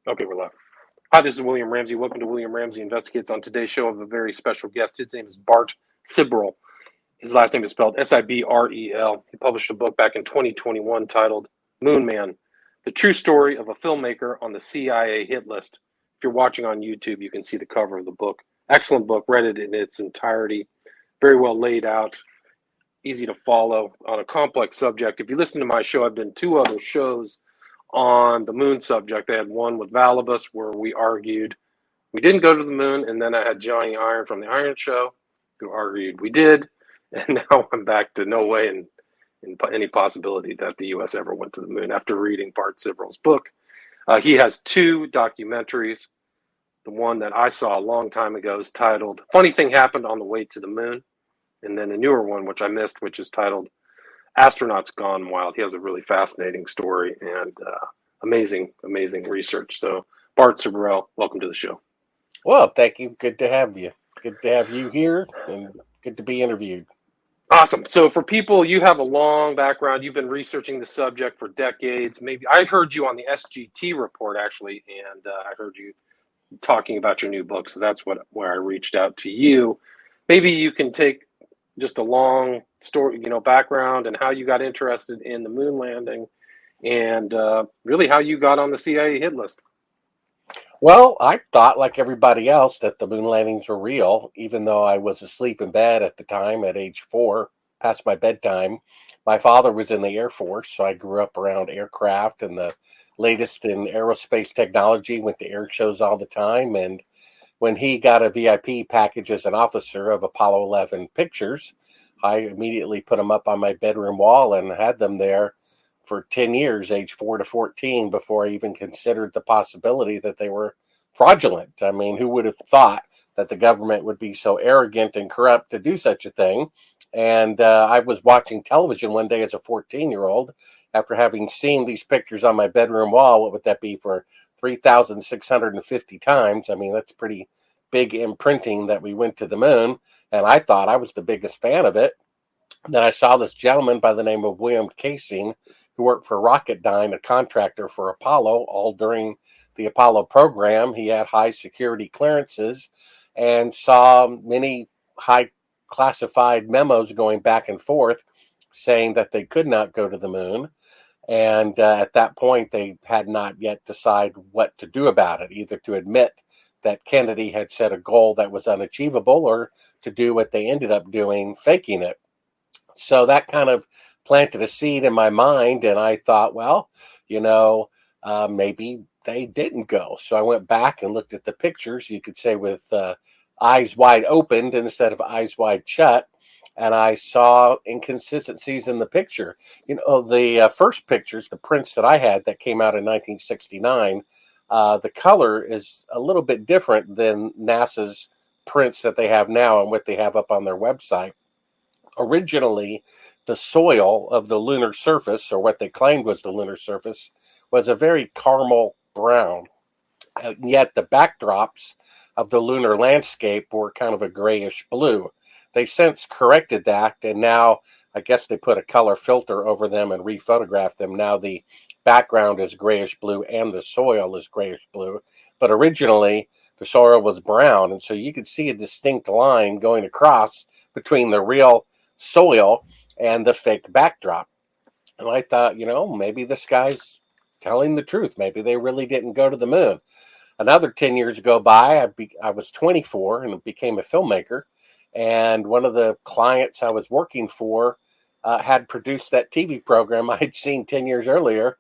Okay, we're live. Hi, this is William Ramsey. Welcome to William Ramsey Investigates. On today's show, I have a very special guest. His name is Bart Sibrel. His last name is spelled Sibrel. He published a book back in 2021 titled Moon Man, the true story of a filmmaker on the CIA hit list. If you're watching on YouTube, you can see the cover of the book. Excellent book, read it in its entirety. Very well laid out, easy to follow on a complex subject. If you listen to my show, I've done two other shows on the moon subject. I had one with Valibus where we argued we didn't go to the moon, and then I had Johnny Iron from the Iron Show who argued we did, and now I'm back to no way in any possibility that the U.S. ever went to the moon after reading Bart Sibrel's book. He has two documentaries. The one that I saw a long time ago is titled Funny Thing Happened on the Way to the Moon, and then a newer one, which I missed, which is titled Astronauts Gone Wild. He has a really fascinating story and amazing research. So, Bart Sibrel, welcome to the show. Well, thank you. Good to have you. Good to have you here and good to be interviewed. Awesome. So for people, you have a long background. You've been researching the subject for decades. Maybe I heard you on the SGT report, actually, and I heard you talking about your new book. So that's where I reached out to you. Maybe you can take just a long story, background and how you got interested in the moon landing and really how you got on the CIA hit list. Well, I thought, like everybody else, that the moon landings were real, even though I was asleep in bed at the time at age 4, past my bedtime. My father was in the Air Force, so I grew up around aircraft and the latest in aerospace technology, went to air shows all the time. And when he got a VIP package as an officer of Apollo 11 pictures, I immediately put them up on my bedroom wall and had them there for 10 years, age 4 to 14, before I even considered the possibility that they were fraudulent. I mean, who would have thought that the government would be so arrogant and corrupt to do such a thing? And I was watching television one day as a 14-year-old after having seen these pictures on my bedroom wall. What would that be for 3,650 times? I mean, that's pretty big imprinting that we went to the moon. And I thought I was the biggest fan of it. Then I saw this gentleman by the name of William Casing, who worked for Rocketdyne, a contractor for Apollo, all during the Apollo program. He had high security clearances and saw many high classified memos going back and forth saying that they could not go to the moon. And at that point, they had not yet decided what to do about it, either to admit that Kennedy had set a goal that was unachievable or to do what they ended up doing, faking it. So that kind of planted a seed in my mind, and I thought, well, maybe they didn't go. So I went back and looked at the pictures, you could say with eyes wide opened instead of eyes wide shut, and I saw inconsistencies in the picture. The first pictures, the prints that I had that came out in 1969, the color is a little bit different than NASA's prints that they have now and what they have up on their website. Originally, the soil of the lunar surface, or what they claimed was the lunar surface, was a very caramel brown. Yet the backdrops of the lunar landscape were kind of a grayish blue. They since corrected that, and now I guess they put a color filter over them and rephotographed them. Now the background is grayish blue and the soil is grayish blue. But originally, the soil was brown, and so you could see a distinct line going across between the real soil and the fake backdrop. And I thought, maybe this guy's telling the truth. Maybe they really didn't go to the moon. Another 10 years go by. I was 24 and became a filmmaker. And one of the clients I was working for had produced that TV program I had seen 10 years earlier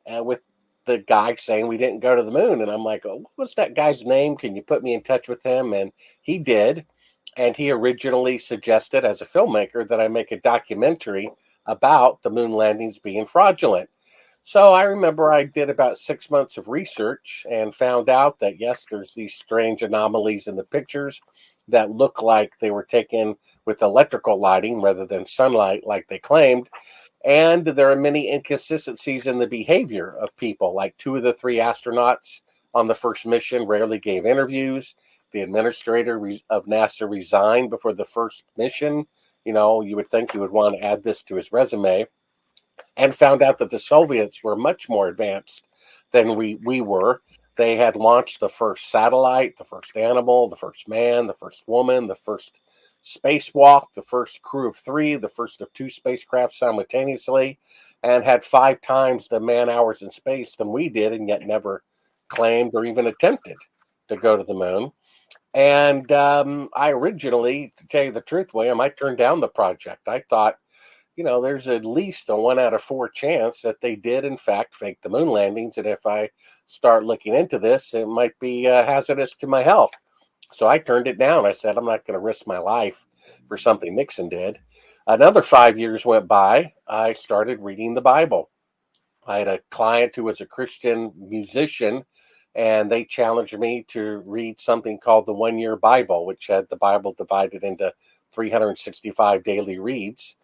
with the guy saying we didn't go to the moon. And I'm like, oh, what was that guy's name? Can you put me in touch with him? And he did. And he originally suggested as a filmmaker that I make a documentary about the moon landings being fraudulent. So I remember I did about 6 months of research and found out that, yes, there's these strange anomalies in the pictures that look like they were taken with electrical lighting rather than sunlight like they claimed. And there are many inconsistencies in the behavior of people, like 2 of the 3 astronauts on the first mission rarely gave interviews. The administrator of NASA resigned before the first mission. You would think he would want to add this to his resume, and found out that the Soviets were much more advanced than we were. They had launched the first satellite, the first animal, the first man, the first woman, the first spacewalk, the first crew of 3, the first of 2 spacecraft simultaneously, and had 5 times the man hours in space than we did, and yet never claimed or even attempted to go to the moon. And I originally, to tell you the truth, William, I turned down the project. I thought, there's at least a 1 out of 4 chance that they did, in fact, fake the moon landings. And if I start looking into this, it might be hazardous to my health. So I turned it down. I said, I'm not going to risk my life for something Nixon did. Another 5 years went by. I started reading the Bible. I had a client who was a Christian musician, and they challenged me to read something called the 1 Year Bible, which had the Bible divided into 365 daily reads.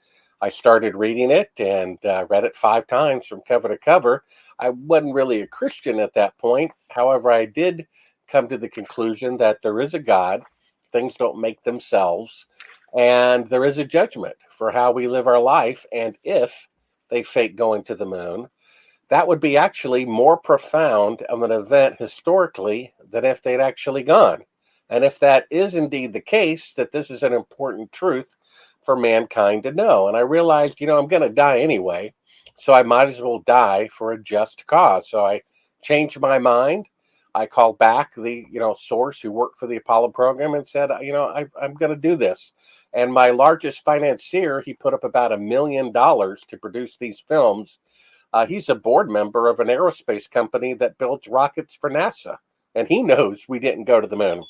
I started reading it and read it 5 times from cover to cover. I wasn't really a Christian at that point. However, I did come to the conclusion that there is a God, things don't make themselves, and there is a judgment for how we live our life. And if they fake going to the moon, that would be actually more profound of an event historically than if they'd actually gone. And if that is indeed the case, that this is an important truth for mankind to know. And I realized, I'm going to die anyway, so I might as well die for a just cause. So I changed my mind. I called back the, source who worked for the Apollo program and said, I'm going to do this. And my largest financier, he put up about $1 million to produce these films. He's a board member of an aerospace company that builds rockets for NASA, and he knows we didn't go to the moon.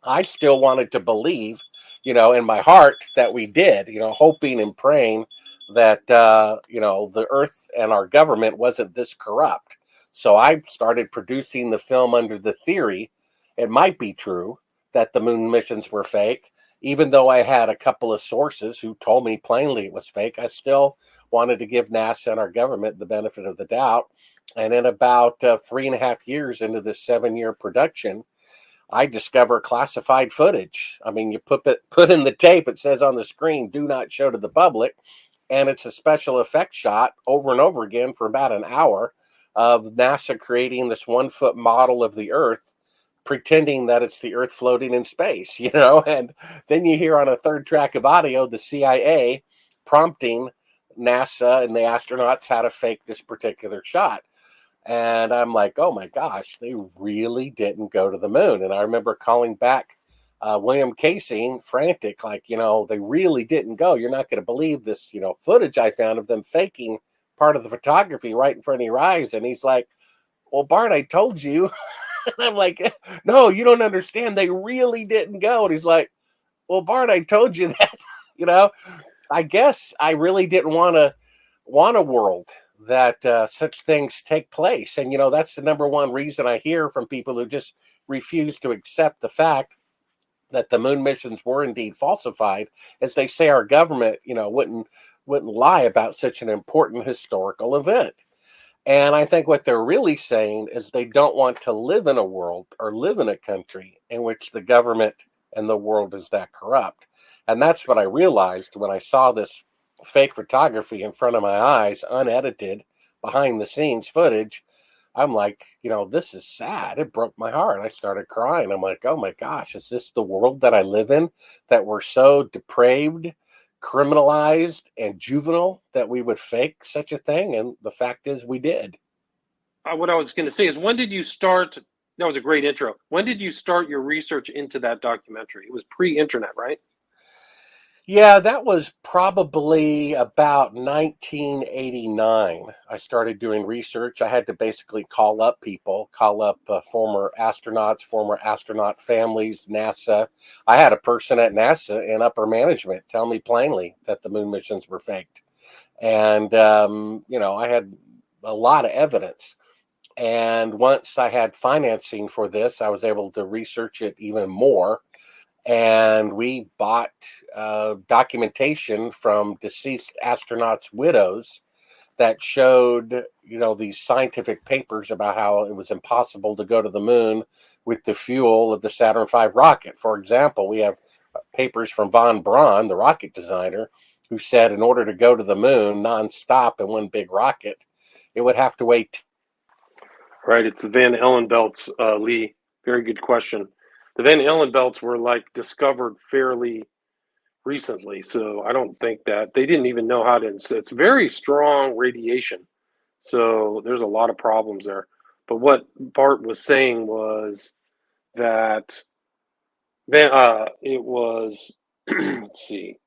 I still wanted to believe, in my heart that we did, hoping and praying that, the earth and our government wasn't this corrupt. So I started producing the film under the theory it might be true that the moon missions were fake. Even though I had a couple of sources who told me plainly it was fake, I still wanted to give NASA and our government the benefit of the doubt. And in about 3.5 years into this 7-year production, I discover classified footage. I mean, you put in the tape, it says on the screen, do not show to the public. And it's a special effects shot over and over again for about an hour of NASA creating this 1-foot model of the Earth, pretending that it's the Earth floating in space, and then you hear on a third track of audio, the CIA prompting NASA and the astronauts how to fake this particular shot. And I'm like, oh my gosh, they really didn't go to the moon. And I remember calling back William Casey, frantic, like, they really didn't go. You're not going to believe this, footage I found of them faking part of the photography right in front of your eyes. And he's like, well, Bart, I told you. And I'm like, no, you don't understand. They really didn't go. And he's like, well, Bart, I told you that. I guess I really didn't want a world that such things take place. And, that's the number one reason I hear from people who just refuse to accept the fact that the moon missions were indeed falsified, as they say our government, wouldn't lie about such an important historical event. And I think what they're really saying is they don't want to live in a world or live in a country in which the government and the world is that corrupt. And that's what I realized when I saw this fake photography in front of my eyes, unedited, behind the scenes footage. I'm like, this is sad. It broke my heart. I started crying. I'm like, oh my gosh, is this the world that I live in? That we're so depraved, criminalized, and juvenile that we would fake such a thing? And the fact is we did. What I was going to say is, when did you start? That was a great intro. When did you start your research into that documentary? It was pre-internet, right? Yeah, that was probably about 1989. I started doing research. I had to basically call up former astronauts, former astronaut families, NASA. I had a person at NASA in upper management tell me plainly that the moon missions were faked. And, I had a lot of evidence. And once I had financing for this, I was able to research it even more. And we bought documentation from deceased astronauts' widows that showed, these scientific papers about how it was impossible to go to the moon with the fuel of the Saturn V rocket. For example, we have papers from von Braun, the rocket designer, who said in order to go to the moon nonstop in one big rocket, it would have to weigh Right, it's the Van Allen belts, Lee. Very good question. The Van Allen belts were like discovered fairly recently, so I don't think that they didn't even know how to. It's very strong radiation, so there's a lot of problems there. But what Bart was saying was that it was let's see,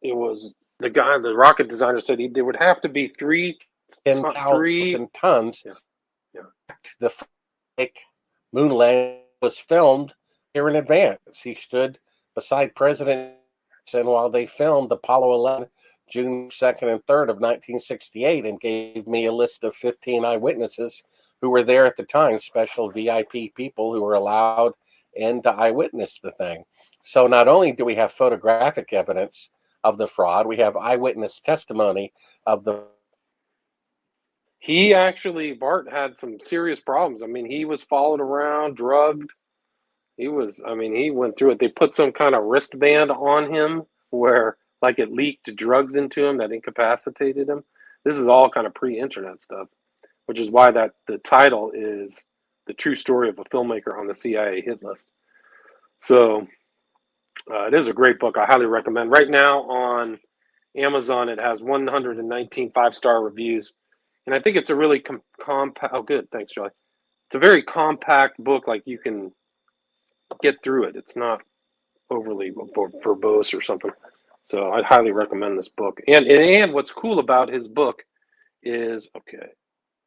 it was the guy, the rocket designer said there would have to be three. 10,000 tons. Yeah, yeah. The fake moon landing was filmed here in advance. He stood beside President Nixon while they filmed Apollo 11, June 2nd and 3rd of 1968, and gave me a list of 15 eyewitnesses who were there at the time, special VIP people who were allowed in to eyewitness the thing. So not only do we have photographic evidence of the fraud, we have eyewitness testimony of the. He actually, Bart had some serious problems. I mean, he was followed around, drugged. I mean, he went through it. They put some kind of wristband on him where, like, it leaked drugs into him that incapacitated him. This is all kind of pre-internet stuff, which is why that the title is "The True Story of a Filmmaker on the CIA Hit List." So it is a great book. I highly recommend. Right now on Amazon, it has 119 5-star reviews, and I think it's a really compact. Oh, good, thanks, Charlie. It's a very compact book. Like, you can get through it. It's not overly verbose or something. So I highly recommend this book. And what's cool about his book is, okay,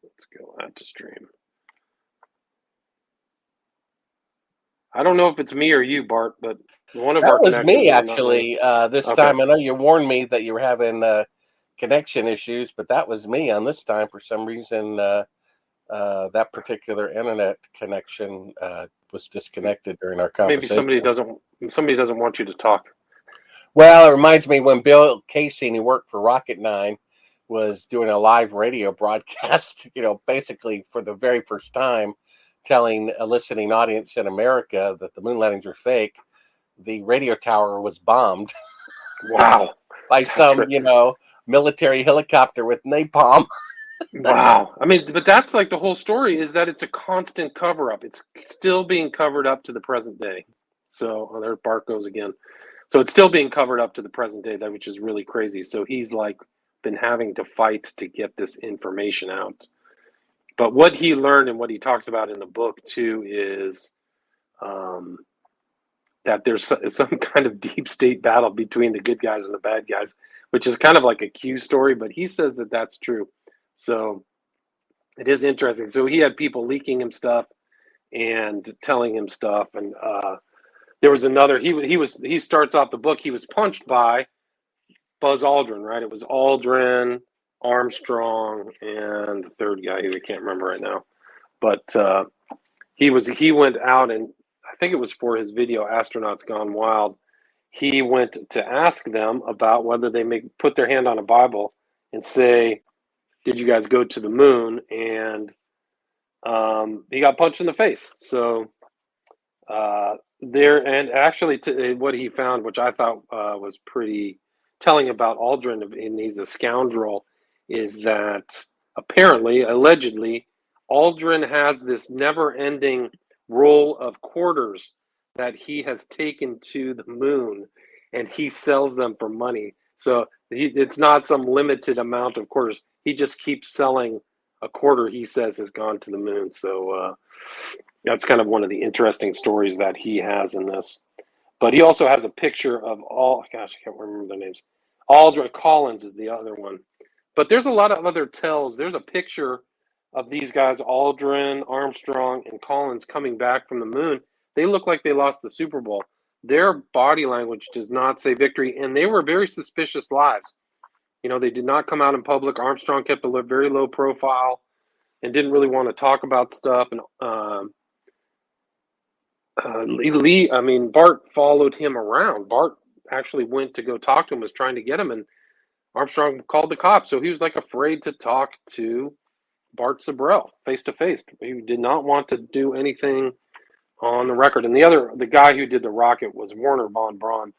let's go add to stream. I don't know if it's me or you, Bart, but one of That our was connections me, is not working. actually, this Okay. time. I know you warned me that you were having connection issues, but that was me on this time. For some reason, that particular internet connection was disconnected during our Maybe conversation. somebody doesn't want you to talk. Well, it reminds me when Bill Casey, who worked for Rocket 9, was doing a live radio broadcast, basically for the very first time, telling a listening audience in America that the moon landings were fake. The radio tower was bombed Wow. by some, military helicopter with napalm. Wow. I mean, but that's like the whole story, is that it's a constant cover up. It's still being covered up to the present day. So, oh, there Bart goes again. So it's still being covered up to the present day, which is really crazy. So he's like been having to fight to get this information out. But what he learned and what he talks about in the book too is um, that there's some kind of deep state battle between the good guys and the bad guys, which is kind of like a Q story. But he says that that's true. So it is interesting. So he had people leaking him stuff and telling him stuff, and there was another. He starts off the book. He was punched by Buzz Aldrin, right? It was Aldrin, Armstrong, and the third guy who I can't remember right now. But he went out, and I think it was for his video Astronauts Gone Wild. He went to ask them about whether they may put their hand on a Bible and say, "Did you guys go to the moon?" And he got punched in the face. So and actually, what he found, which I thought was pretty telling about Aldrin, and he's a scoundrel, is that apparently, allegedly, Aldrin has this never-ending roll of quarters that he has taken to the moon, and he sells them for money. So it's not some limited amount of quarters. He just keeps selling a quarter he says has gone to the moon. So that's kind of one of the interesting stories that he has in this. But he also has a picture of gosh, I can't remember their names. Aldrin Collins is the other one. But there's a lot of other tells. There's a picture of these guys, Aldrin, Armstrong, and Collins, coming back from the moon. They look like they lost the Super Bowl. Their body language does not say victory, and they were very suspicious lives. They did not come out in public. Armstrong kept a very low profile and didn't really want to talk about stuff. And Bart followed him around. Bart actually went to go talk to him, was trying to get him, and Armstrong called the cops. So he was like afraid to talk to Bart Sibrel face to face. He did not want to do anything on the record. And the guy who did the rocket was Werner von Braun,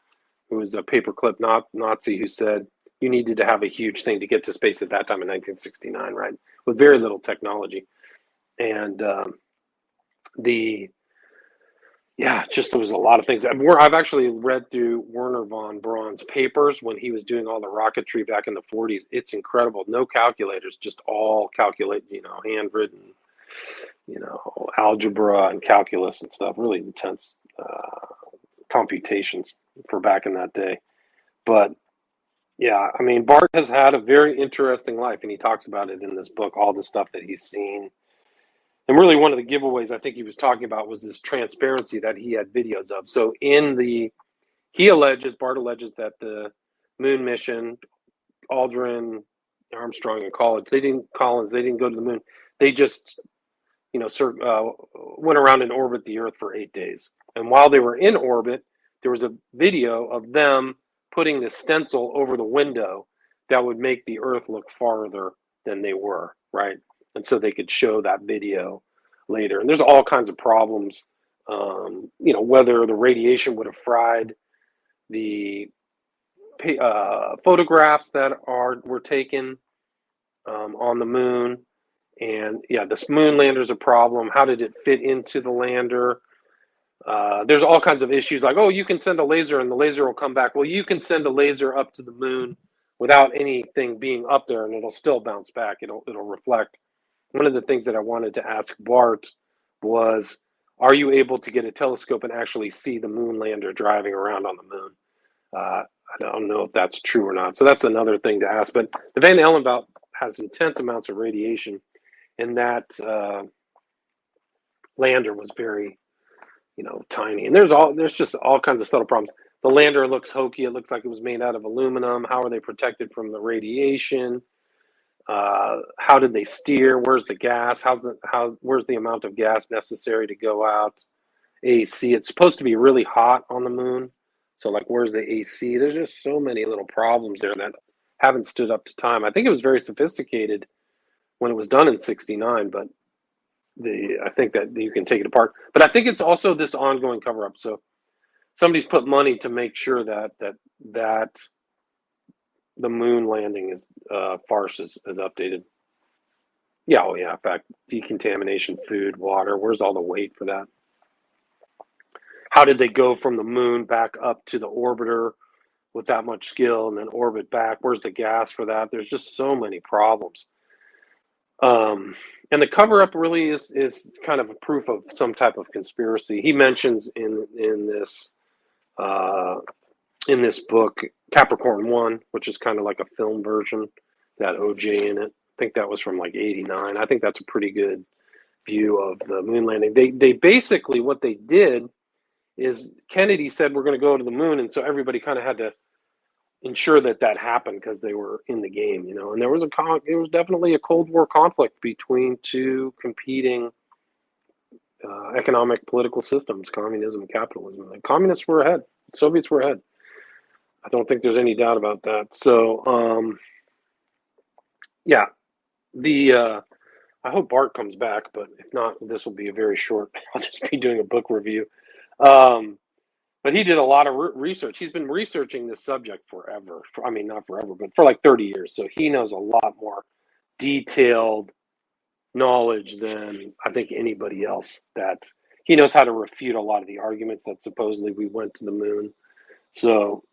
who was a paperclip Nazi who said you needed to have a huge thing to get to space at that time in 1969, right? With very little technology. And the yeah, just there was a lot of things. I've actually read through Werner von Braun's papers when he was doing all the rocketry back in the 40s. It's incredible. No calculators, just all calculate, handwritten, algebra and calculus and stuff. Really intense computations for back in that day. But yeah, I mean, Bart has had a very interesting life, and he talks about it in this book, all the stuff that he's seen. And really, one of the giveaways I think he was talking about was this transparency that he had videos of. So Bart alleges that the moon mission, Aldrin, Armstrong, and Collins, they didn't go to the moon. They just, went around and orbit the Earth for 8 days. And while they were in orbit, there was a video of them putting the stencil over the window that would make the Earth look farther than they were, right? And so they could show that video later. And there's all kinds of problems, whether the radiation would have fried the photographs that were taken on the moon. And yeah, this moon lander is a problem. How did it fit into the lander? There's all kinds of issues like, oh, you can send a laser and the laser will come back. Well, you can send a laser up to the moon without anything being up there and it'll still bounce back. It'll reflect. One of the things that I wanted to ask Bart was, are you able to get a telescope and actually see the moon lander driving around on the moon? I don't know if that's true or not. So that's another thing to ask. But the Van Allen belt has intense amounts of radiation, and that lander was very, tiny. And there's just all kinds of subtle problems. The lander looks hokey. It looks like it was made out of aluminum. How are they protected from the radiation? How did they steer? Where's the gas? Where's the amount of gas necessary to go out? AC. It's supposed to be really hot on the moon. So like, where's the AC? There's just so many little problems there that haven't stood up to time. I think it was very sophisticated when it was done in '69, but I think that you can take it apart. But I think it's also this ongoing cover up. So somebody's put money to make sure that the moon landing is farce is updated. Yeah, oh yeah. In fact, decontamination, food, water. Where's all the weight for that? How did they go from the moon back up to the orbiter with that much skill and then orbit back? Where's the gas for that? There's just so many problems. And the cover up really is kind of a proof of some type of conspiracy. He mentions in this book Capricorn 1, which is kind of like a film version, that OJ in it. I think that was from like '89. I think that's a pretty good view of the moon landing. They basically, what they did is Kennedy said we're going to go to the moon, and so everybody kind of had to ensure that happened because they were in the game, And there was definitely a Cold War conflict between two competing economic political systems, communism and capitalism. The communists were ahead, Soviets were ahead. I don't think there's any doubt about that. So, yeah, I hope Bart comes back, but if not, this will be a very short. I'll just be doing a book review. But he did a lot of research. He's been researching this subject forever. I mean, not forever, but for like 30 years. So he knows a lot more detailed knowledge than I think anybody else. That he knows how to refute a lot of the arguments that supposedly we went to the moon. So,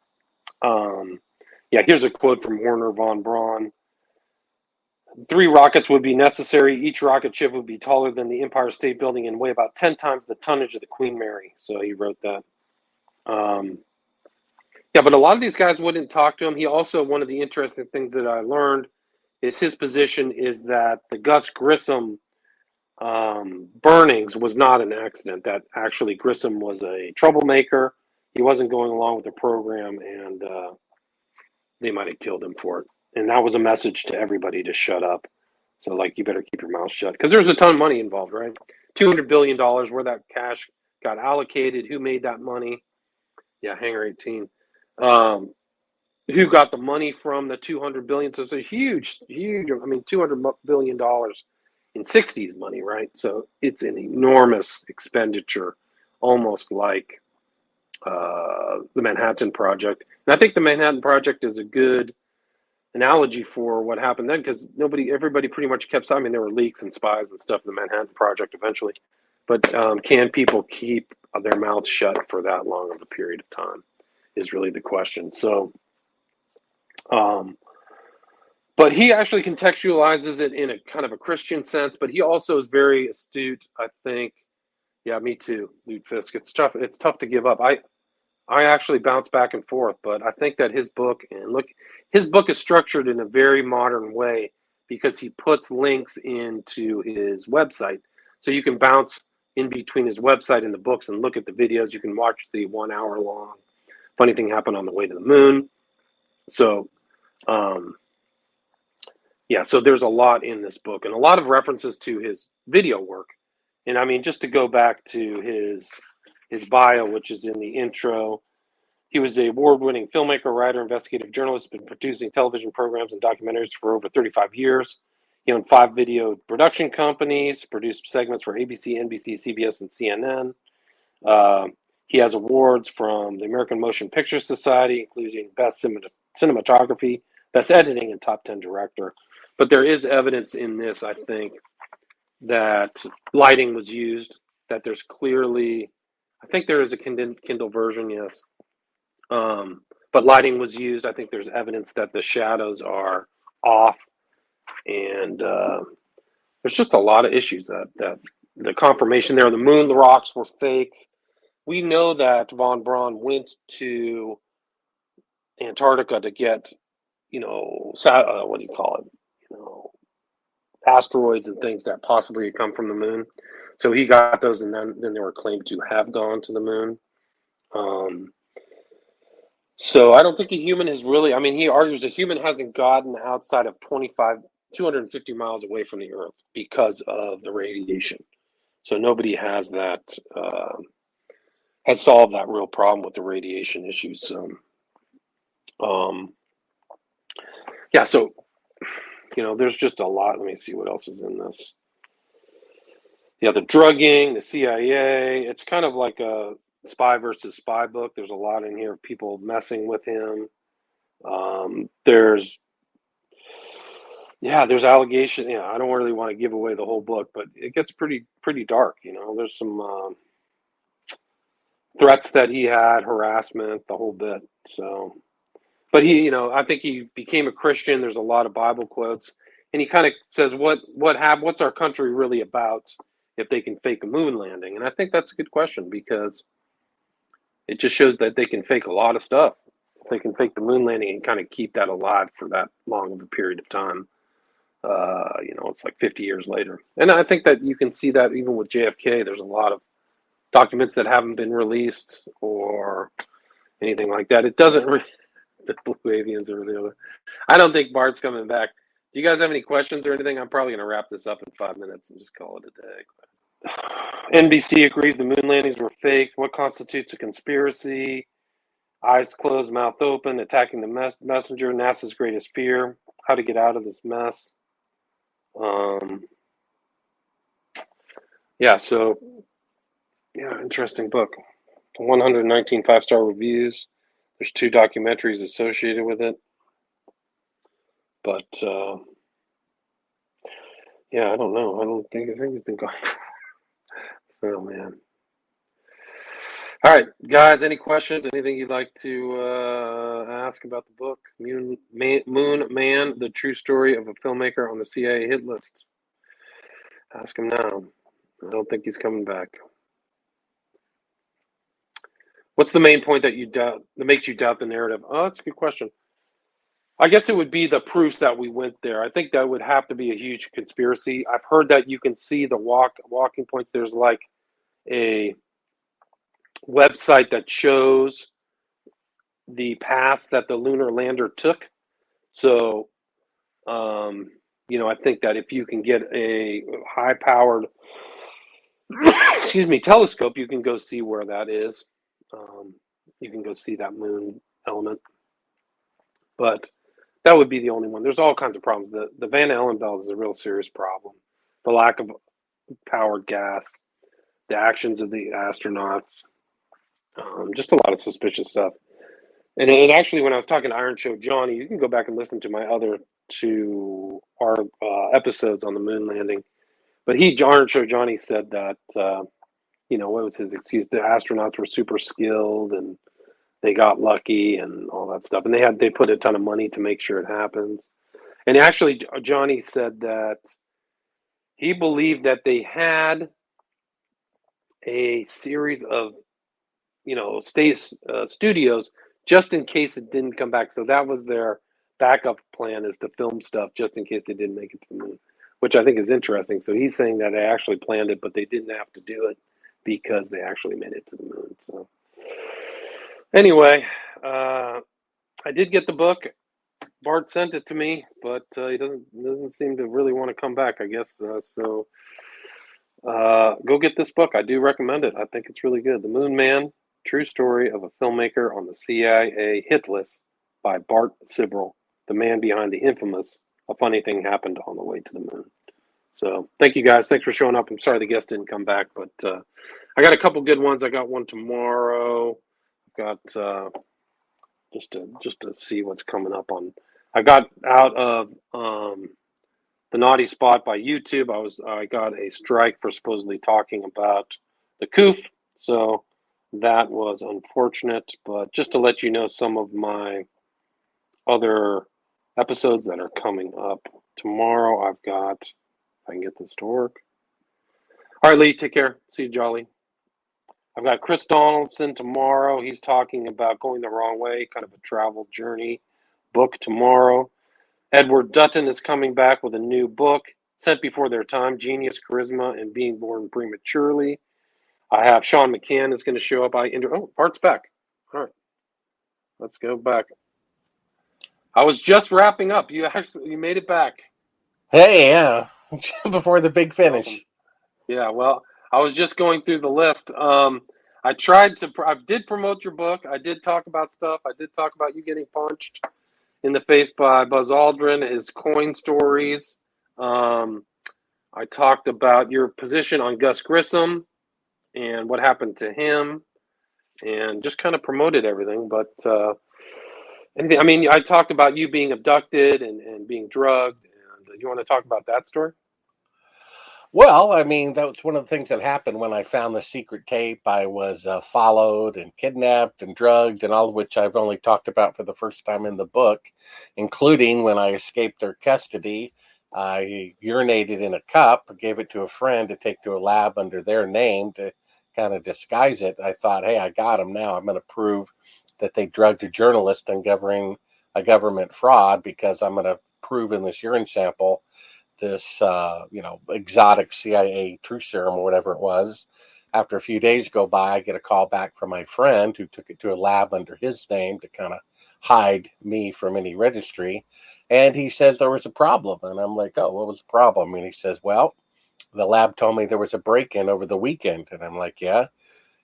yeah, here's a quote from Werner von Braun. 3 rockets would be necessary. Each rocket ship would be taller than the Empire State Building and weigh about 10 times the tonnage of the Queen Mary. So he wrote that. Yeah, but a lot of these guys wouldn't talk to him. He also, one of the interesting things that I learned is his position is that the Gus Grissom burnings was not an accident. That actually Grissom was a troublemaker. He wasn't going along with the program, and they might have killed him for it. And that was a message to everybody to shut up. So, like, you better keep your mouth shut. Because there's a ton of money involved, right? $200 billion, where that cash got allocated, who made that money. Yeah, Hangar 18. Who got the money from the $200 billion? So it's a huge, $200 billion in '60s money, right? So it's an enormous expenditure, almost like the Manhattan Project. And I think the Manhattan Project is a good analogy for what happened then, because everybody pretty much kept. I mean, there were leaks and spies and stuff in the Manhattan Project eventually, but can people keep their mouths shut for that long of a period of time? Is really the question. So, but he actually contextualizes it in a kind of a Christian sense, but he also is very astute, I think. Yeah, me too, Luke Fisk. It's tough. It's tough to give up. I actually bounce back and forth, but I think that his book is structured in a very modern way because he puts links into his website. So you can bounce in between his website and the books and look at the videos. You can watch the 1 hour long funny thing happened on the way to the moon. So, um, yeah, so there's a lot in this book and a lot of references to his video work. And I mean, just to go back to his bio, which is in the intro, he was an award-winning filmmaker, writer, investigative journalist, been producing television programs and documentaries for over 35 years. He owned 5 video production companies, produced segments for ABC, NBC, CBS, and CNN. Uh, he has awards from the American Motion Picture Society, including Best Cinematography, Best Editing, and Top 10 Director. But there is evidence in this, I think, that lighting was used, that there's clearly, I think there is a Kindle version, yes. But lighting was used. I think there's evidence that the shadows are off, and there's just a lot of issues that the confirmation there. The moon, the rocks were fake. We know that von Braun went to Antarctica to get, what do you call it? Asteroids and things that possibly had come from the moon. So he got those, and then they were claimed to have gone to the moon. So I don't think a human has really. I mean, he argues a human hasn't gotten outside of 250 miles away from the Earth because of the radiation. So nobody has that. Has solved that real problem with the radiation issues. So, yeah. So there's just a lot. Let me see what else is in this. Yeah, the drugging, the CIA. It's kind of like a spy versus spy book. There's a lot in here of people messing with him. There's allegations. I don't really want to give away the whole book, but it gets pretty dark. There's some threats that he had, harassment, the whole bit. So, but I think he became a Christian. There's a lot of Bible quotes, and he kind of says, what's our country really about if they can fake a moon landing? And I think that's a good question because it just shows that they can fake a lot of stuff. If they can fake the moon landing and kind of keep that alive for that long of a period of time. It's like 50 years later. And I think that you can see that even with JFK, there's a lot of documents that haven't been released or anything like that. It doesn't the blue avians or the other. I don't think Bart's coming back. Do you guys have any questions or anything? I'm probably going to wrap this up in 5 minutes and just call it a day. NBC agrees the moon landings were fake. What constitutes a conspiracy? Eyes closed, mouth open, attacking the messenger, NASA's greatest fear, how to get out of this mess. Interesting book. 119 5-star reviews. There's 2 documentaries associated with it. But, I don't know. I think it's been gone. Oh, man. All right, guys, any questions? Anything you'd like to ask about the book? Moon Man, The True Story of a Filmmaker on the CIA Hit List. Ask him now. I don't think he's coming back. What's the main point that makes you doubt the narrative? Oh, that's a good question. I guess it would be the proofs that we went there. I think that would have to be a huge conspiracy. I've heard that you can see the walking points. There's like a website that shows the paths that the lunar lander took. So, I think that if you can get a high-powered, telescope, you can go see where that is. You can go see that moon element. But that would be the only one. There's all kinds of problems. The Van Allen belt is a real serious problem. The lack of powered gas, the actions of the astronauts, just a lot of suspicious stuff. And actually, when I was talking to Iron Show Johnny, you can go back and listen to my other two our episodes on the moon landing. But Iron Show Johnny said that what was his excuse? The astronauts were super skilled and they got lucky and all that stuff, and they put a ton of money to make sure it happens. And actually, Johnny said that he believed that they had a series of studios just in case it didn't come back. So that was their backup plan, is to film stuff just in case they didn't make it to the moon, which I think is interesting. So he's saying that they actually planned it, but they didn't have to do it because they actually made it to the moon. So anyway, I did get the book. Bart sent it to me, but he doesn't seem to really want to come back, I guess. Go get this book. I do recommend it. I think it's really good. The Moon Man: True Story of a Filmmaker on the CIA Hit List by Bart Sibrel, the man behind the infamous "A Funny Thing Happened on the Way to the Moon." So thank you guys. Thanks for showing up. I'm sorry the guest didn't come back, but I got a couple good ones. I got one tomorrow. I've got just to see what's coming up on. I got out of the naughty spot by YouTube. I got a strike for supposedly talking about the coof, so that was unfortunate. But just to let you know, some of my other episodes that are coming up tomorrow, I've got. If I can get this to work. All right, Lee, take care. See you, Jolly. I've got Chris Donaldson tomorrow. He's talking about going the wrong way, kind of a travel journey book tomorrow. Edward Dutton is coming back with a new book, Sent Before Their Time: Genius, Charisma, and Being Born Prematurely. I have Sean McCann is going to show up. Bart's back. All right, let's go back. I was just wrapping up. You made it back. Hey, yeah, before the big finish. Welcome. Yeah, well, I was just going through the list. I did promote your book. I did talk about stuff. I did talk about you getting punched in the face by Buzz Aldrin, his coin stories. I talked about your position on Gus Grissom and what happened to him, and just kind of promoted everything. But I talked about you being abducted and being drugged. And you want to talk about that story? Well, I mean, that was one of the things that happened when I found the secret tape. I was followed and kidnapped and drugged, and all of which I've only talked about for the first time in the book, including when I escaped their custody. I urinated in a cup, gave it to a friend to take to a lab under their name to kind of disguise it. I thought, hey, I got them now. I'm going to prove that they drugged a journalist and governing a government fraud, because I'm going to prove in this urine sample this exotic CIA truth serum or whatever it was. After a few days go by, I get a call back from my friend who took it to a lab under his name to kind of hide me from any registry. And he says there was a problem. And I'm like, oh, what was the problem? And he says, well, the lab told me there was a break-in over the weekend. And I'm like, yeah.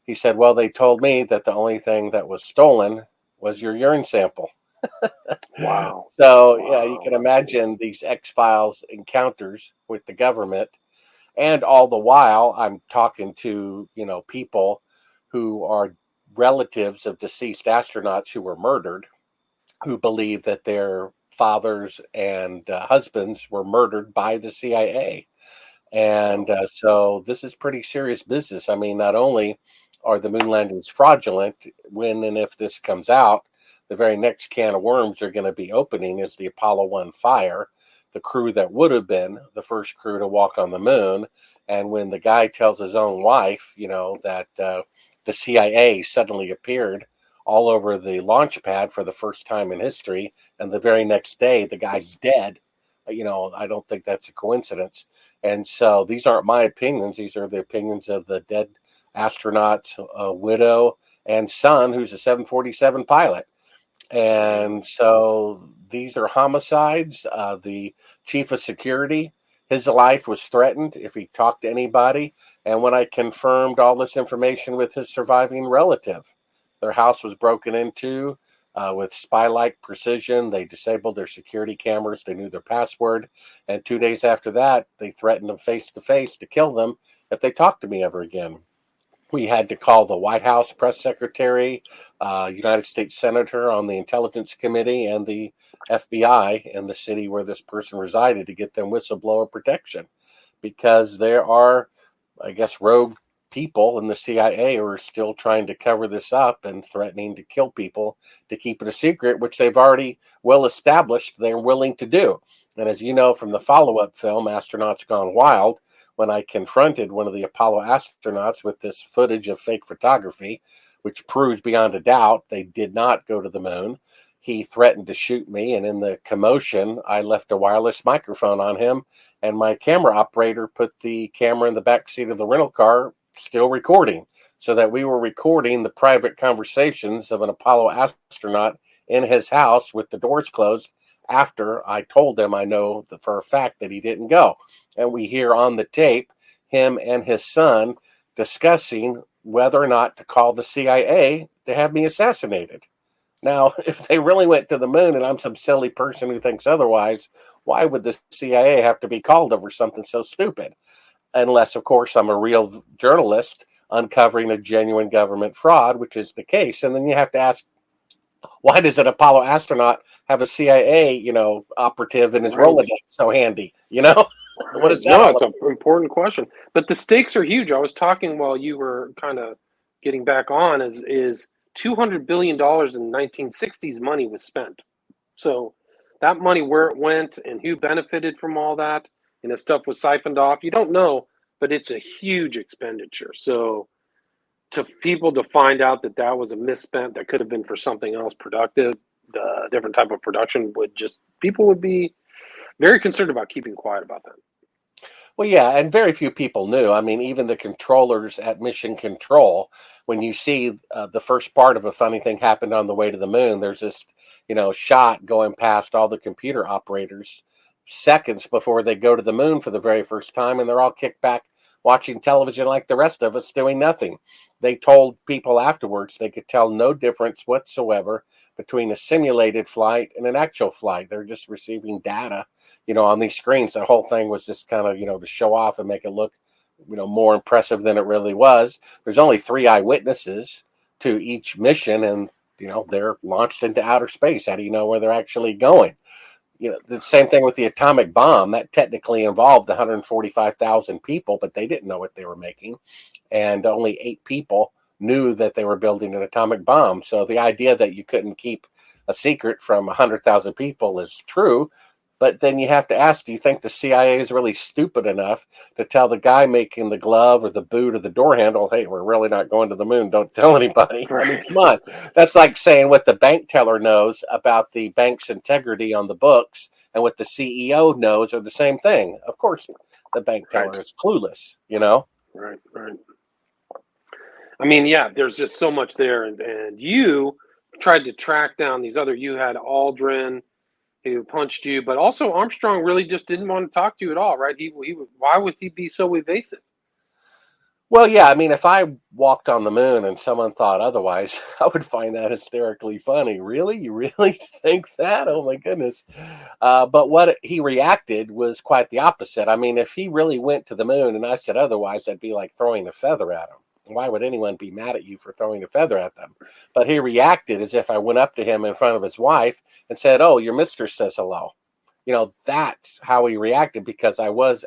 He said, well, they told me that the only thing that was stolen was your urine sample. Wow. So, Wow. yeah, you can imagine these X-Files encounters with the government. And all the while, I'm talking to, people who are relatives of deceased astronauts who were murdered, who believe that their fathers and husbands were murdered by the CIA. And so this is pretty serious business. I mean, not only are the moon landings fraudulent, when and if this comes out, the very next can of worms are going to be opening is the Apollo 1 fire, the crew that would have been the first crew to walk on the moon. And when the guy tells his own wife, that the CIA suddenly appeared all over the launch pad for the first time in history, and the very next day the guy's dead, I don't think that's a coincidence. And so these aren't my opinions. These are the opinions of the dead astronaut's widow and son, who's a 747 pilot. And so these are homicides. The chief of security, his life was threatened if he talked to anybody. And when I confirmed all this information with his surviving relative, their house was broken into with spy-like precision. They disabled their security cameras. They knew their password. And 2 days after that, they threatened them face to face to kill them if they talked to me ever again. We had to call the White House press secretary, United States senator on the Intelligence Committee, and the FBI in the city where this person resided to get them whistleblower protection, because there are, I guess, rogue people in the CIA who are still trying to cover this up and threatening to kill people to keep it a secret, which they've already well established they're willing to do. And as you know from the follow-up film, Astronauts Gone Wild, when I confronted one of the Apollo astronauts with this footage of fake photography, which proves beyond a doubt they did not go to the moon, he threatened to shoot me. And in the commotion, I left a wireless microphone on him, and my camera operator put the camera in the back seat of the rental car, still recording, so that we were recording the private conversations of an Apollo astronaut in his house with the doors closed after I told him I know for a fact that he didn't go. And we hear on the tape him and his son discussing whether or not to call the CIA to have me assassinated. Now, if they really went to the moon and I'm some silly person who thinks otherwise, why would the CIA have to be called over something so stupid? Unless, of course, I'm a real journalist uncovering a genuine government fraud, which is the case. And then you have to ask, why does an Apollo astronaut have a CIA, operative in his Rolodex so handy? What is that? No, it's an important question. But the stakes are huge. I was talking while you were kind of getting back on. Is $200 billion in 1960s money was spent. So that money, where it went and who benefited from all that, and if stuff was siphoned off, you don't know. But it's a huge expenditure. So to people to find out that that was a misspent that could have been for something else productive, different type of production, people would be very concerned about keeping quiet about that. Well, yeah, and very few people knew. I mean, even the controllers at Mission Control, when you see the first part of a funny thing happened on the way to the moon, there's this, shot going past all the computer operators seconds before they go to the moon for the very first time, and they're all kicked back watching television like the rest of us doing nothing. They told people afterwards they could tell no difference whatsoever between a simulated flight and an actual flight. They're just receiving data, on these screens. The whole thing was just kind of, to show off and make it look, more impressive than it really was. There's only 3 eyewitnesses to each mission, and, they're launched into outer space. How do you know where they're actually going? The same thing with the atomic bomb. That technically involved 145,000 people, but they didn't know what they were making. And only 8 people knew that they were building an atomic bomb. So the idea that you couldn't keep a secret from 100,000 people is true. But then you have to ask, do you think the CIA is really stupid enough to tell the guy making the glove or the boot or the door handle, hey, we're really not going to the moon, don't tell anybody? I mean, come on. That's like saying what the bank teller knows about the bank's integrity on the books and what the CEO knows are the same thing. Of course, the bank teller is clueless, Right. I mean, yeah, there's just so much there. And you tried to track down you had Aldrin, who punched you, but also Armstrong really just didn't want to talk to you at all, right? Why would he be so evasive? Well, yeah, I mean, if I walked on the moon and someone thought otherwise, I would find that hysterically funny. Really? You really think that? Oh, my goodness. But what he reacted was quite the opposite. I mean, if he really went to the moon and I said otherwise, I'd be like throwing a feather at him. Why would anyone be mad at you for throwing a feather at them? But he reacted as if I went up to him in front of his wife and said, oh, your mistress says hello. That's how he reacted, because I was,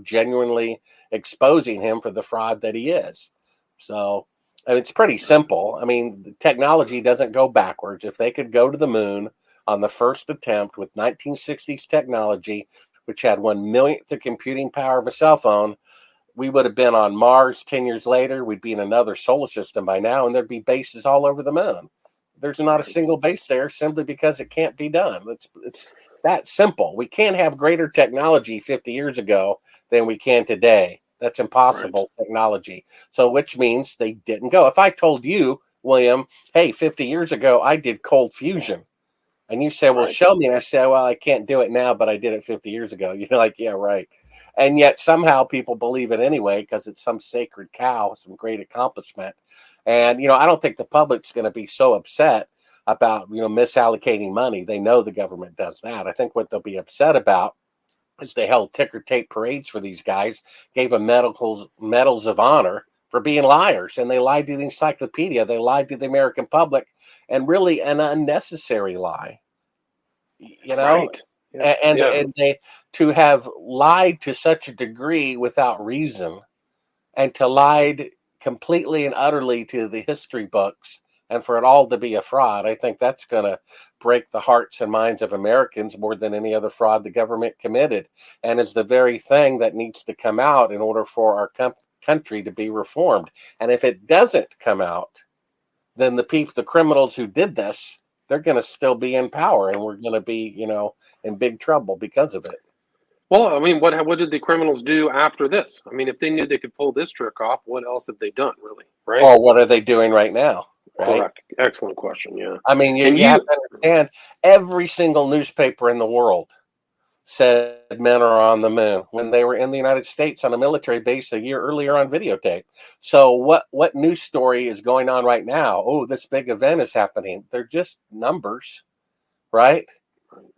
genuinely exposing him for the fraud that he is. So, and it's pretty simple. I mean, technology doesn't go backwards. If they could go to the moon on the first attempt with 1960s technology, which had 1/millionth the computing power of a cell phone, we would have been on Mars 10 years later. We'd be in another solar system by now, and there'd be bases all over the moon. There's not a single base there simply because it can't be done. It's that simple. We can't have greater technology 50 years ago than we can today. That's impossible technology. So, which means they didn't go. If I told you, William, hey, 50 years ago, I did cold fusion, and you say, well, show me. And I say, well, I can't do it now, but I did it 50 years ago. You're like, yeah, right. And yet somehow people believe it anyway because it's some sacred cow, some great accomplishment. And, I don't think the public's going to be so upset about, misallocating money. They know the government does that. I think what they'll be upset about is they held ticker tape parades for these guys, gave them medals of honor for being liars, and they lied to the encyclopedia. They lied to the American public, and really an unnecessary lie. You know, Right. Yeah. and they to have lied to such a degree without reason, and to lied completely and utterly to the history books, and for it all to be a fraud. I think that's going to break the hearts and minds of Americans more than any other fraud the government committed, and is the very thing that needs to come out in order for our country to be reformed. And if it doesn't come out, then the criminals who did this, they're going to still be in power, and we're going to be, in big trouble because of it. Well, I mean, what did the criminals do after this? I mean, if they knew they could pull this trick off, what else have they done, really? Right? Or what are they doing right now? Right. Correct. Excellent question. Yeah. I mean, And you have to understand, every single newspaper in the world said men are on the moon when they were in the United States on a military base a year earlier on videotape. So what news story is going on right now? Oh, this big event is happening. They're just numbers, right?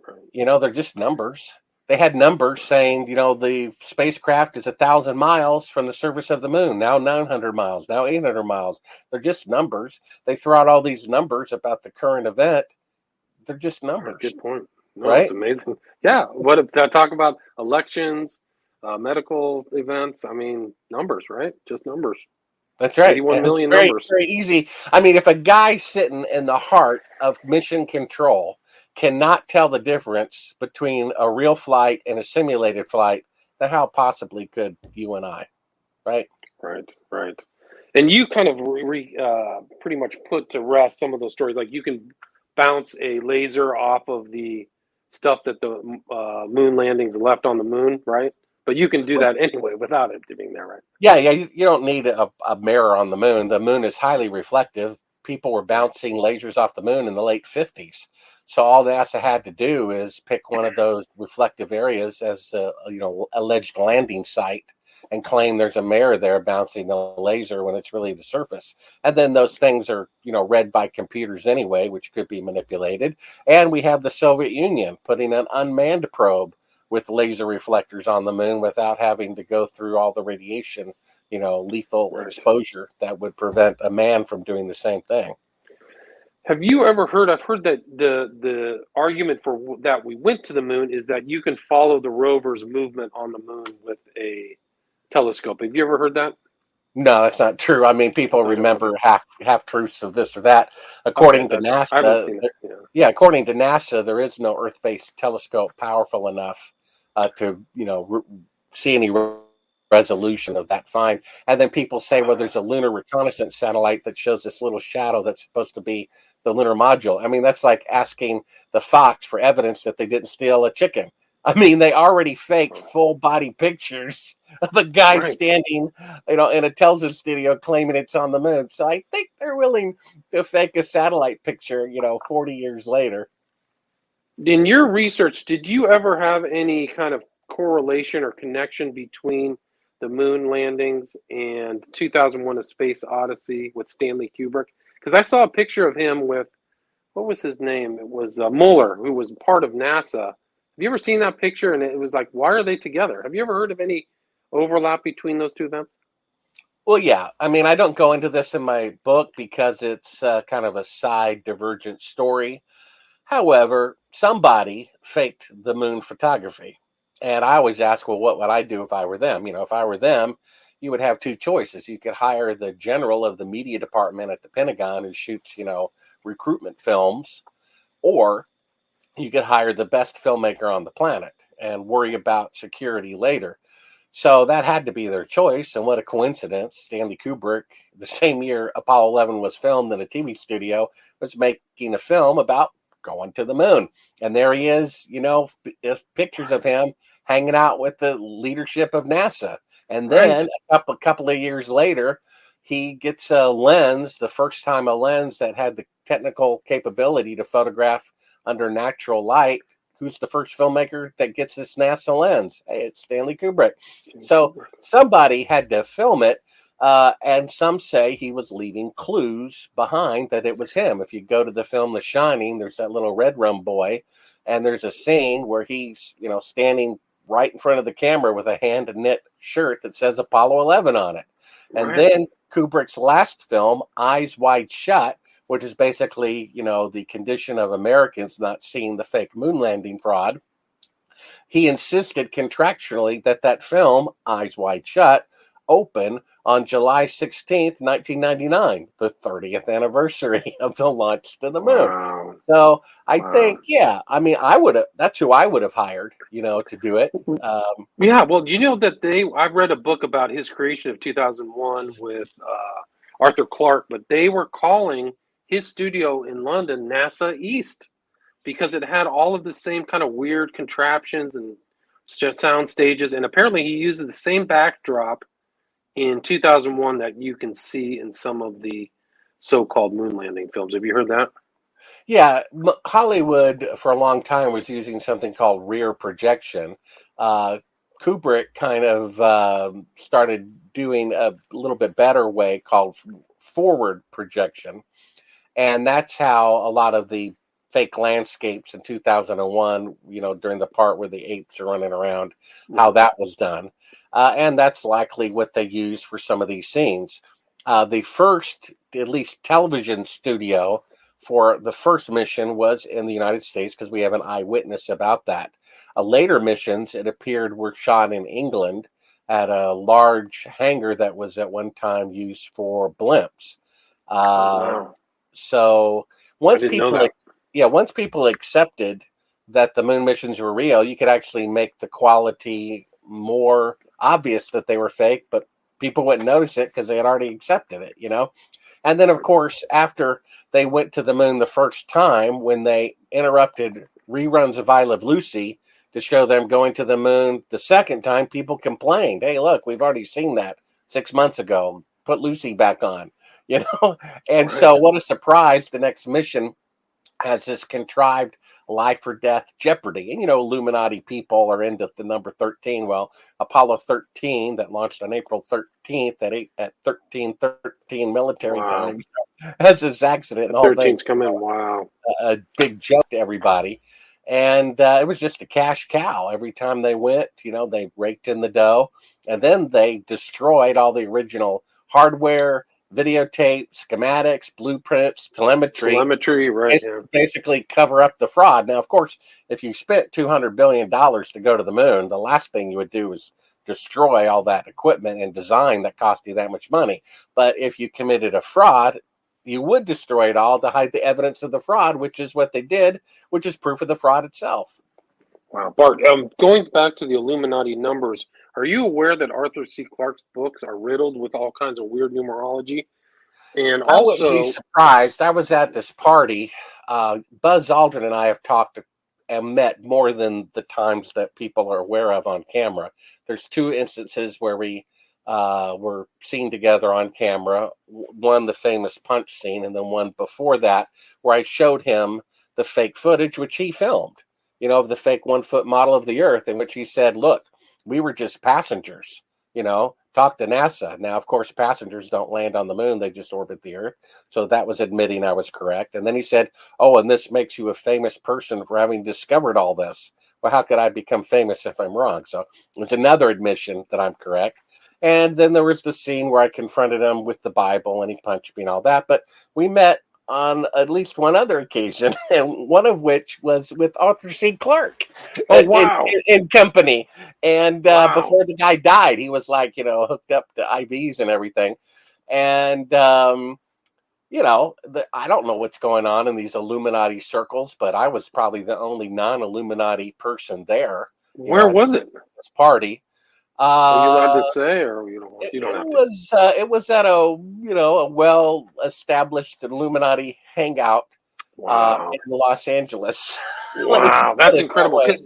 Right. They're just numbers. They had numbers saying, the spacecraft is 1,000 miles from the surface of the moon, now 900 miles, now 800 miles. They're just numbers. They throw out all these numbers about the current event. They're just numbers. Good point. No, right? It's amazing. Yeah. What if I talk about elections, medical events? I mean, numbers, right? Just numbers. That's right. 81 And it's million very, numbers. very easy. I mean, if a guy sitting in the heart of mission control cannot tell the difference between a real flight and a simulated flight, then how possibly could you and I, right? Right. And you kind of pretty much put to rest some of those stories. Like you can bounce a laser off of the stuff that the moon landings left on the moon, right? But you can do that anyway without it being there, right? Yeah. You don't need a mirror on the moon. The moon is highly reflective. People were bouncing lasers off the moon in the late 50s. So all NASA had to do is pick one of those reflective areas as a alleged landing site and claim there's a mirror there bouncing the laser when it's really the surface. And then those things are, read by computers anyway, which could be manipulated. And we have the Soviet Union putting an unmanned probe with laser reflectors on the moon without having to go through all the radiation, lethal exposure that would prevent a man from doing the same thing. Have you ever heard? I've heard that the argument for that we went to the moon is that you can follow the rover's movement on the moon with a telescope. Have you ever heard that? No, that's not true. I mean, people remember half truths of this or that. According to NASA, I haven't seen it. According to NASA, there is no Earth-based telescope powerful enough to see any resolution of that find. And then people say, well, there's a lunar reconnaissance satellite that shows this little shadow that's supposed to be the lunar module. I mean, that's like asking the Fox for evidence that they didn't steal a chicken. I mean, they already faked full body pictures of a guy standing, in a television studio claiming it's on the moon. So I think they're willing to fake a satellite picture, 40 years later. In your research, did you ever have any kind of correlation or connection between the moon landings and 2001: A Space Odyssey with Stanley Kubrick? Because I saw a picture of him with, what was his name? It was Mueller, who was part of NASA. Have you ever seen that picture? And it was like, why are they together? Have you ever heard of any overlap between those two events? Well, yeah. I mean, I don't go into this in my book because it's kind of a side divergent story. However, somebody faked the moon photography. And I always ask, well, what would I do if I were them? If I were them, you would have two choices. You could hire the general of the media department at the Pentagon who shoots, recruitment films, or you could hire the best filmmaker on the planet and worry about security later. So that had to be their choice. And what a coincidence. Stanley Kubrick, the same year Apollo 11 was filmed in a TV studio, was making a film about going to the moon. And there he is, pictures of him hanging out with the leadership of NASA. And then a couple of years later, he gets a lens, the first time a lens that had the technical capability to photograph under natural light. Who's the first filmmaker that gets this NASA lens? Hey, it's Stanley Kubrick. So somebody had to film it. And some say he was leaving clues behind that it was him. If you go to the film The Shining, there's that little red rum boy, and there's a scene where he's, standing right in front of the camera with a hand-knit shirt that says Apollo 11 on it. And then Kubrick's last film, Eyes Wide Shut, which is basically, the condition of Americans not seeing the fake moon landing fraud. He insisted contractually that film, Eyes Wide Shut, open on July 16th, 1999, the 30th anniversary of the launch to the moon. Wow. So I Wow. think, I would have, that's who I would have hired, to do it. Yeah, well, do you know that I read a book about his creation of 2001 with Arthur Clarke, but they were calling his studio in London NASA East because it had all of the same kind of weird contraptions and sound stages. And apparently he uses the same backdrop in 2001 that you can see in some of the so-called moon landing films. Have you heard that? Yeah, Hollywood for a long time was using something called rear projection. Uh, Kubrick kind of started doing a little bit better way called forward projection. And that's how a lot of the fake landscapes in 2001, during the part where the apes are running around, how that was done. And that's likely what they use for some of these scenes. The first, at least, television studio for the first mission was in the United States because we have an eyewitness about that. Later missions, it appeared, were shot in England at a large hangar that was at one time used for blimps. Wow. So I once didn't know people, that. once people accepted that the moon missions were real, you could actually make the quality more obvious that they were fake, but people wouldn't notice it because they had already accepted it. And then, of course, after they went to the moon the first time, when they interrupted reruns of I Love Lucy to show them going to the moon the second time, people complained, "Hey, look, we've already seen that 6 months ago. Put Lucy back on." You know, and so Right. what a surprise! The next mission has this contrived life or death jeopardy. And, Illuminati people are into the number 13. Well, Apollo 13 that launched on April 13th at 13:13 military Wow. time has this accident, and The the whole thing 13's come in. Wow. a big joke to everybody. And it was just a cash cow. Every time they went, they raked in the dough, and then they destroyed all the original hardware, videotape, schematics, blueprints, telemetry, Telemetry, right? Yeah. basically cover up the fraud. Now, of course, if you spent $200 billion to go to the moon, the last thing you would do is destroy all that equipment and design that cost you that much money. But if you committed a fraud, you would destroy it all to hide the evidence of the fraud, which is what they did, which is proof of the fraud itself. Wow. Bart, going back to the Illuminati numbers, are you aware that Arthur C. Clarke's books are riddled with all kinds of weird numerology? And I wouldn't be also, surprised. I was at this party. Buzz Aldrin and I have talked and met more than the times that people are aware of on camera. There's two instances where we were seen together on camera. One, the famous punch scene, and then one before that, where I showed him the fake footage, which he filmed, of the fake 1 foot model of the Earth, in which he said, "Look, we were just passengers, talk to NASA." Now, of course, passengers don't land on the moon, they just orbit the Earth. So that was admitting I was correct. And then he said, "Oh, and this makes you a famous person for having discovered all this." Well, how could I become famous if I'm wrong? So it was another admission that I'm correct. And then there was the scene where I confronted him with the Bible and he punched me and all that. But we met on at least one other occasion, and one of which was with Arthur C. Clarke oh, wow. in company. And Wow. before the guy died, he was like, hooked up to IVs and everything. And, I don't know what's going on in these Illuminati circles, but I was probably the only non-Illuminati person there, Where at was it? this party. Are you allowed Uh, to say, or you don't? You don't have to. it was at a well established Illuminati hangout Wow. in Los Angeles. Let me Wow. put That's it that incredible. way. 'Cause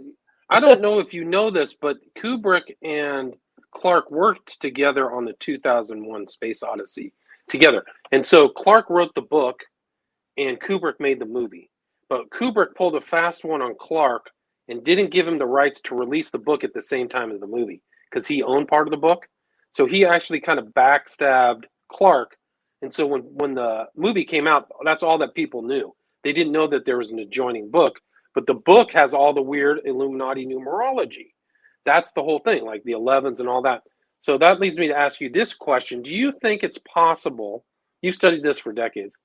I don't know if you know this, but Kubrick and Clarke worked together on the 2001 Space Odyssey together. And so Clarke wrote the book and Kubrick made the movie. But Kubrick pulled a fast one on Clarke and didn't give him the rights to release the book at the same time as the movie because he owned part of the book. So he actually kind of backstabbed Clarke. And so when the movie came out, that's all that people knew. They didn't know that there was an adjoining book, but the book has all the weird Illuminati numerology. That's the whole thing, like the 11s and all that. So that leads me to ask you this question. Do you think it's possible, you've studied this for decades,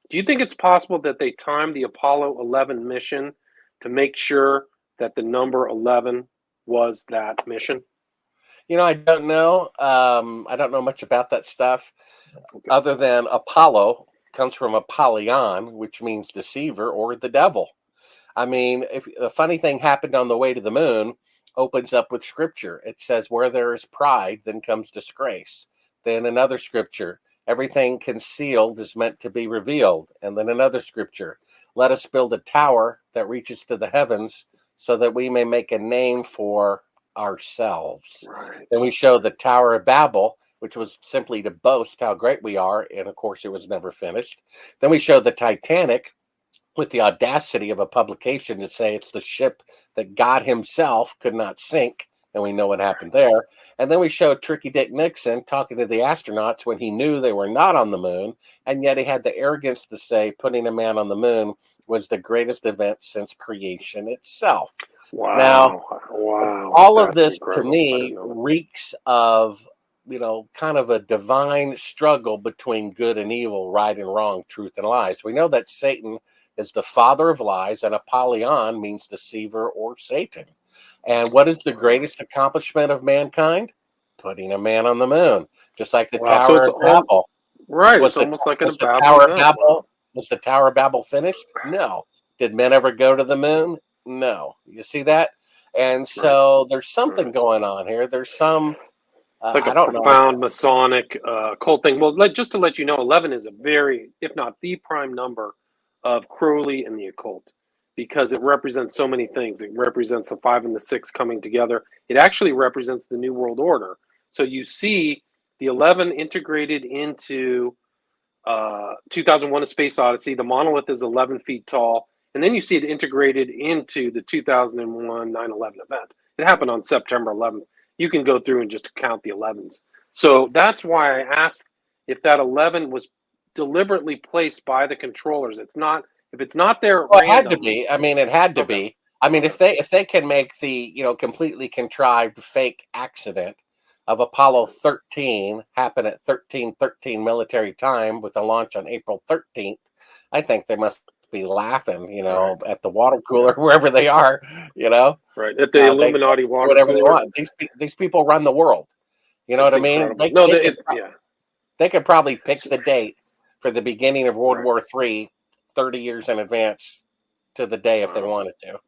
do you think it's possible that they timed the Apollo 11 mission to make sure that the number 11 was that mission? I don't know. I don't know much about that stuff, Okay. other than Apollo comes from Apollyon, which means deceiver or the devil. I mean, if the funny thing happened on the way to the moon, opens up with scripture. It says, "Where there is pride, then comes disgrace." Then another scripture, "Everything concealed is meant to be revealed." And then another scripture, "Let us build a tower that reaches to the heavens, so that we may make a name for ourselves." Right. Then we show the Tower of Babel, which was simply to boast how great we are, and of course it was never finished. Then we show the Titanic, with the audacity of a publication to say it's the ship that God himself could not sink, and we know what happened there. And then we showed Tricky Dick Nixon talking to the astronauts when he knew they were not on the moon, and yet he had the arrogance to say putting a man on the moon was the greatest event since creation itself. Now, Wow. all of That's this to incredible. I me didn't know that. reeks of, kind of a divine struggle between good and evil, right and wrong, truth and lies. We know that Satan is the father of lies, and Apollyon means deceiver or Satan. And what is the greatest accomplishment of mankind? Putting a man on the moon, just like the Wow. So Tower it's of all Babel. right. Was It's the almost like a was the Babel Tower of event. Wow. Babel was the Tower of Babel finished? No. Did men ever go to the moon? No. You see that? And Right. so there's something Right. going on here. There's some It's like a I don't know. profound Masonic cult thing. Well, just to let you know, 11 is a very, if not the prime number of Crowley and the occult because it represents so many things. It represents the five and the six coming together. It actually represents the New World Order. So you see the 11 integrated into 2001: A Space Odyssey. The monolith is 11 feet tall. And then you see it integrated into the 2001 9/11 event. It happened on September 11th. You can go through and just count the 11s. So that's why I asked if that 11 was deliberately placed by the controllers. It's not, if it's not there at Well, it had to random. be. I mean, it had to Okay. be. I mean, Okay. if they can make the completely contrived fake accident of Apollo 13 happen at 13:13 military time with a launch on April 13th, I think they must be laughing, Right. at the water cooler wherever they are. You know, Right. At the they can Illuminati do water whatever they cooler. want. These people run the world. You know what It's I mean? incredible. No, yeah. They could probably pick the date for the beginning of World Right. War III 30 years in advance to the day if they Wow. wanted to.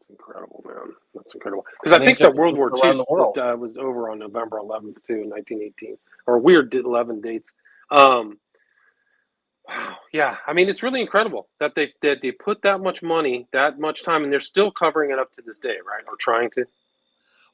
It's incredible, man. That's incredible. Because I And think these are that the World people War who II run the world. was over on November 11th, too, in 1918. Or weird 11 dates. Um, wow. Yeah. I mean, it's really incredible that they put that much money, that much time, and they're still covering it up to this day, right? Or trying to.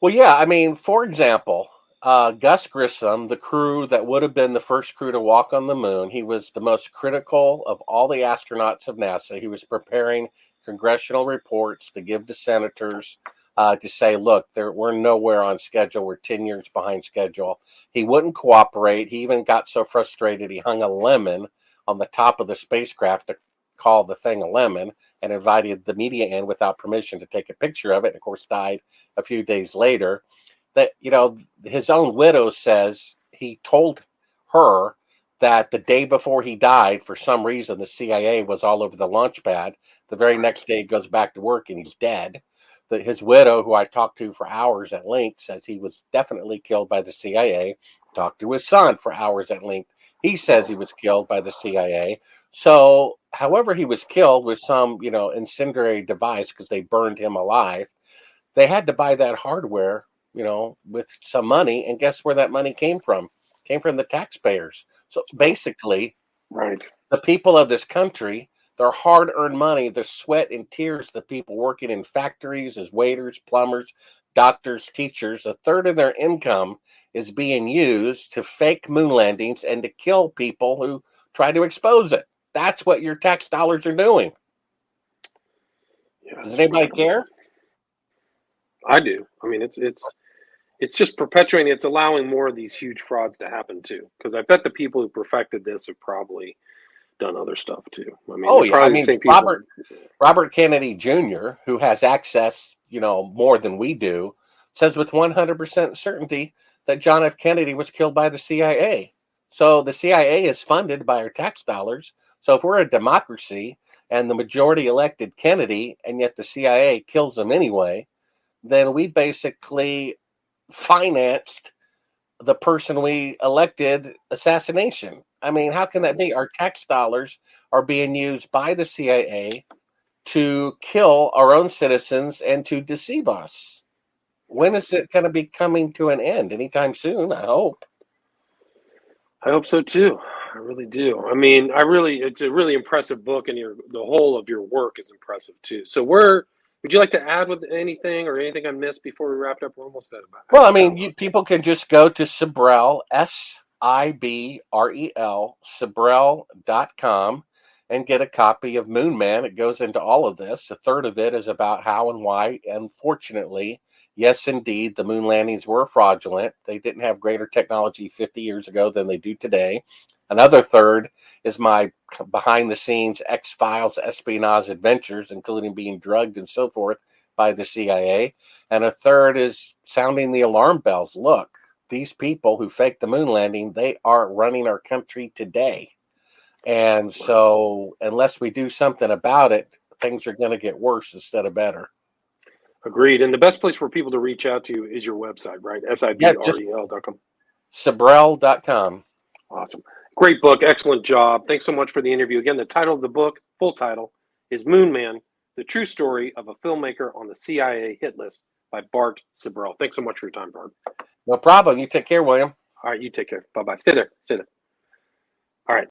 Well, yeah, I mean, for example, Gus Grissom, the crew that would have been the first crew to walk on the moon, he was the most critical of all the astronauts of NASA. He was preparing congressional reports to give to senators to say, look, we're nowhere on schedule. We're 10 years behind schedule. He wouldn't cooperate. He even got so frustrated he hung a lemon on the top of the spacecraft to call the thing a lemon and invited the media in without permission to take a picture of it. And of course, died a few days later. That his own widow says he told her that the day before he died, for some reason, the CIA was all over the launch pad. The very next day, he goes back to work and he's dead. That his widow, who I talked to for hours at length, says he was definitely killed by the CIA. Talked to his son for hours at length. He says he was killed by the CIA. So, however he was killed with some, incendiary device because they burned him alive, they had to buy that hardware, with some money. And guess where that money came from? Came from the taxpayers. So basically, Right. the people of this country, their hard-earned money, the sweat and tears, the people working in factories as waiters, plumbers, doctors, teachers, a third of their income is being used to fake moon landings and to kill people who try to expose it. That's what your tax dollars are doing. Yeah, Does it's anybody incredible. care? I do. I mean, it's just perpetuating. It's allowing more of these huge frauds to happen too. Because I bet the people who perfected this have probably done other stuff too. I mean, Oh they're yeah, I probably the mean same people. Robert Kennedy Jr., who has access, more than we do, says with 100% certainty that John F. Kennedy was killed by the CIA. So the CIA is funded by our tax dollars. So if we're a democracy and the majority elected Kennedy, and yet the CIA kills him anyway, then we basically financed the person we elected assassination. I mean, how can that be? Our tax dollars are being used by the CIA to kill our own citizens and to deceive us. When is it going to be coming to an end? Anytime soon, I hope. I hope so too. I really do. I mean, it's a really impressive book, and the whole of your work is impressive too. So, would you like to add with anything or anything I missed before we wrapped up? We're almost at Well, I about mean, people can just go to Sibrel, Sibrel, Sibrel.com, and get a copy of Moon Man. It goes into all of this. A third of it is about how and why. Unfortunately, yes, indeed, the moon landings were fraudulent. They didn't have greater technology 50 years ago than they do today. Another third is my behind the scenes X-Files espionage adventures, including being drugged and so forth by the CIA. And a third is sounding the alarm bells. Look, these people who faked the moon landing, they are running our country today. And so unless we do something about it, things are going to get worse instead of better. agreed. And the best place for people to reach out to you is your website, right? Yeah, just Sibrel.com. Sibrel.com. Awesome. Great book. Excellent job. Thanks so much for the interview. Again, the title of the book, full title, is Moon Man, The True Story of a Filmmaker on the CIA Hit List by Bart Sibrel. Thanks so much for your time, Bart. No problem. You take care, William. All right, you take care. Bye-bye. Stay there. Stay there.